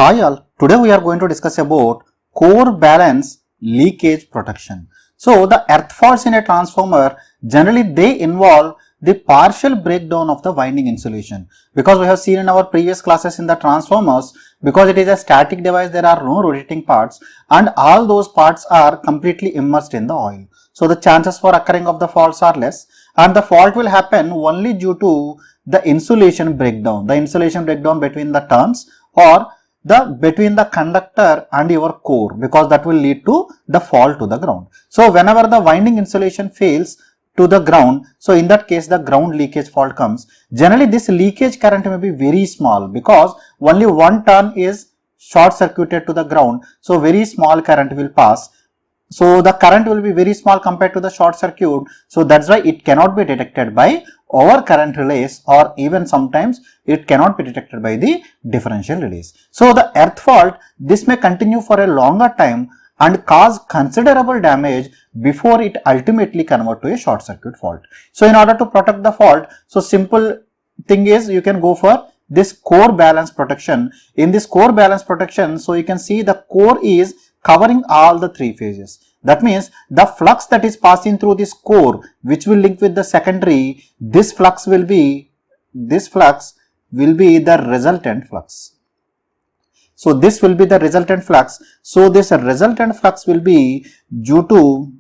Hi all, today we are going to discuss about core balance leakage protection. So the earth faults in a transformer, generally they involve the partial breakdown of the winding insulation, because we have seen in our previous classes in the transformers, because it is a static device, there are no rotating parts and all those parts are completely immersed in the oil. So the chances for occurring of the faults are less, and the fault will happen only due to the insulation breakdown between the turns or between the conductor and your core, because that will lead to the fall to the ground. So whenever the winding insulation fails to the ground, so in that case the ground leakage fault comes. Generally this leakage current may be very small because only one turn is short circuited to the ground, so very small current will pass. So the current will be very small compared to the short circuit, so that's why it cannot be detected by our current relays, or even sometimes it cannot be detected by the differential relays. So the earth fault, this may continue for a longer time and cause considerable damage before it ultimately convert to a short circuit fault. So in order to protect the fault, so simple thing is you can go for this core balance protection. In this core balance protection, so you can see the core is covering all the three phases. That means the flux that is passing through this core, which will link with the secondary, this flux will be the resultant flux. So this will be the resultant flux. So this resultant flux will be due to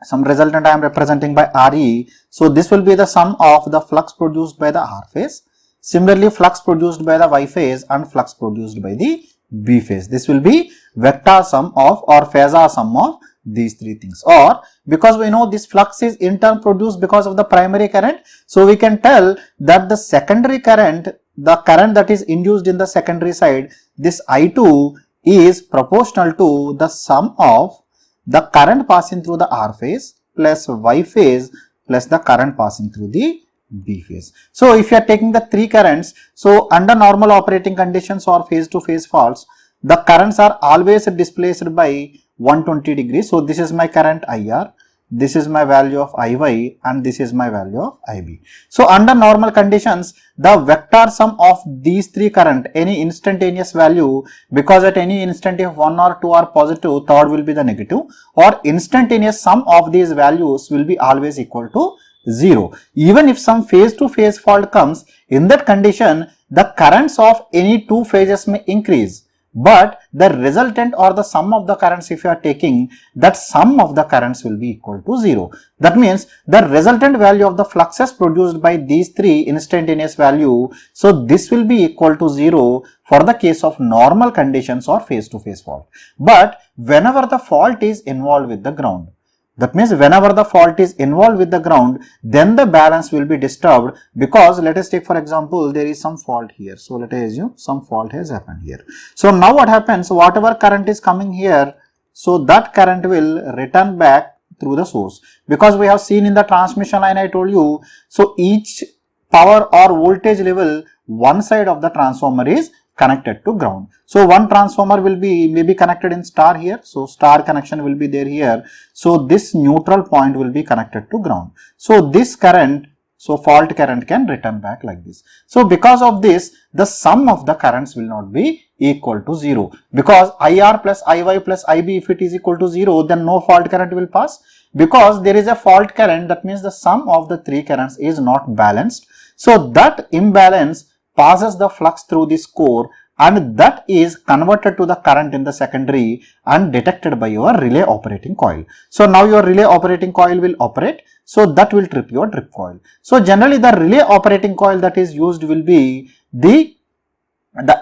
some resultant I am representing by Re. So this will be the sum of the flux produced by the R phase. Similarly, flux produced by the Y phase and flux produced by the B phase. This will be vector sum of or phasor sum of these three things. Or because we know this flux is in turn produced because of the primary current, so we can tell that the secondary current, the current that is induced in the secondary side, this I2 is proportional to the sum of the current passing through the R phase plus Y phase plus the current passing through the B phase. So if you are taking the three currents, so under normal operating conditions or phase to phase faults, the currents are always displaced by 120 degrees. So this is my current IR, this is my value of IY, and this is my value of IB. So under normal conditions, the vector sum of these three current, any instantaneous value, because at any instant if one or two are positive, third will be the negative, or instantaneous sum of these values will be always equal to 0. Even if some phase to phase fault comes, in that condition the currents of any two phases may increase, but the resultant or the sum of the currents, if you are taking, that sum of the currents will be equal to 0. That means the resultant value of the fluxes produced by these three instantaneous value, so this will be equal to 0 for the case of normal conditions or phase to phase fault. But whenever the fault is involved with the ground, that means whenever the fault is involved with the ground, then the balance will be disturbed, because let us take for example, there is some fault here. So let us assume some fault has happened here. So now what happens, whatever current is coming here, so that current will return back through the source, because we have seen in the transmission line I told you, so each power or voltage level, one side of the transformer is connected to ground. So one transformer will be maybe connected in star here, so star connection will be there here. So this neutral point will be connected to ground. So this current, so fault current can return back like this. So because of this, the sum of the currents will not be equal to 0, because IR plus IY plus IB, if it is equal to 0, then no fault current will pass. Because there is a fault current, that means the sum of the three currents is not balanced. So that imbalance passes the flux through this core, and that is converted to the current in the secondary and detected by your relay operating coil. So now your relay operating coil will operate, so that will trip your drip coil. So generally the relay operating coil that is used will be the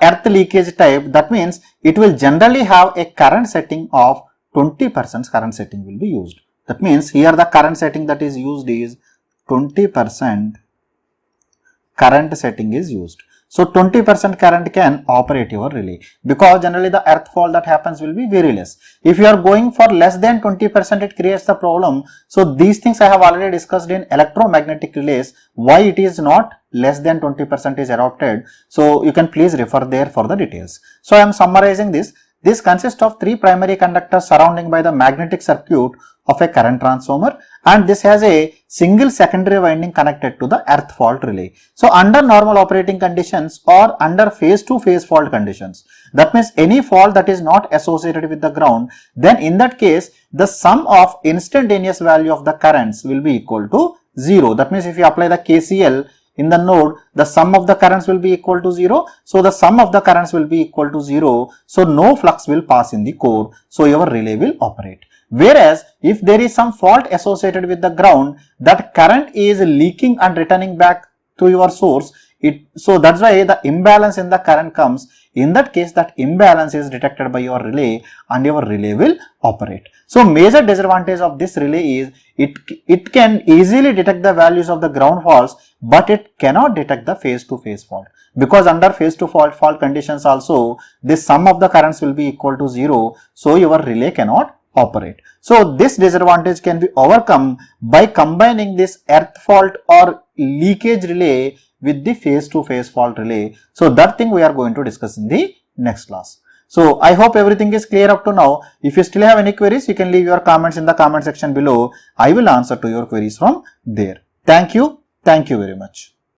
earth leakage type. That means it will generally have a current setting of 20% current setting will be used. That means here the current setting that is used is 20% current setting is used. So 20% current can operate your relay, because generally the earth fault that happens will be very less. If you are going for less than 20%, it creates the problem. So these things I have already discussed in electromagnetic relays, why it is not less than 20% is adopted. So you can please refer there for the details. So I am summarizing this. This consists of three primary conductors surrounding by the magnetic circuit of a current transformer, and this has a single secondary winding connected to the earth fault relay. So under normal operating conditions or under phase to phase fault conditions, that means any fault that is not associated with the ground, then in that case the sum of instantaneous value of the currents will be equal to 0. That means if you apply the KCL in the node, the sum of the currents will be equal to 0. So the sum of the currents will be equal to 0. So no flux will pass in the core. So your relay will operate. Whereas if there is some fault associated with the ground, that current is leaking and returning back to your source. So that's why the imbalance in the current comes. In that case, that imbalance is detected by your relay and your relay will operate. So major disadvantage of this relay is it can easily detect the values of the ground faults, but it cannot detect the phase to phase fault, because under phase to fault conditions also this sum of the currents will be equal to 0. So your relay cannot operate. So this disadvantage can be overcome by combining this earth fault or leakage relay with the phase to phase fault relay. So that thing we are going to discuss in the next class. So I hope everything is clear up to now. If you still have any queries, you can leave your comments in the comment section below. I will answer to your queries from there. Thank you very much.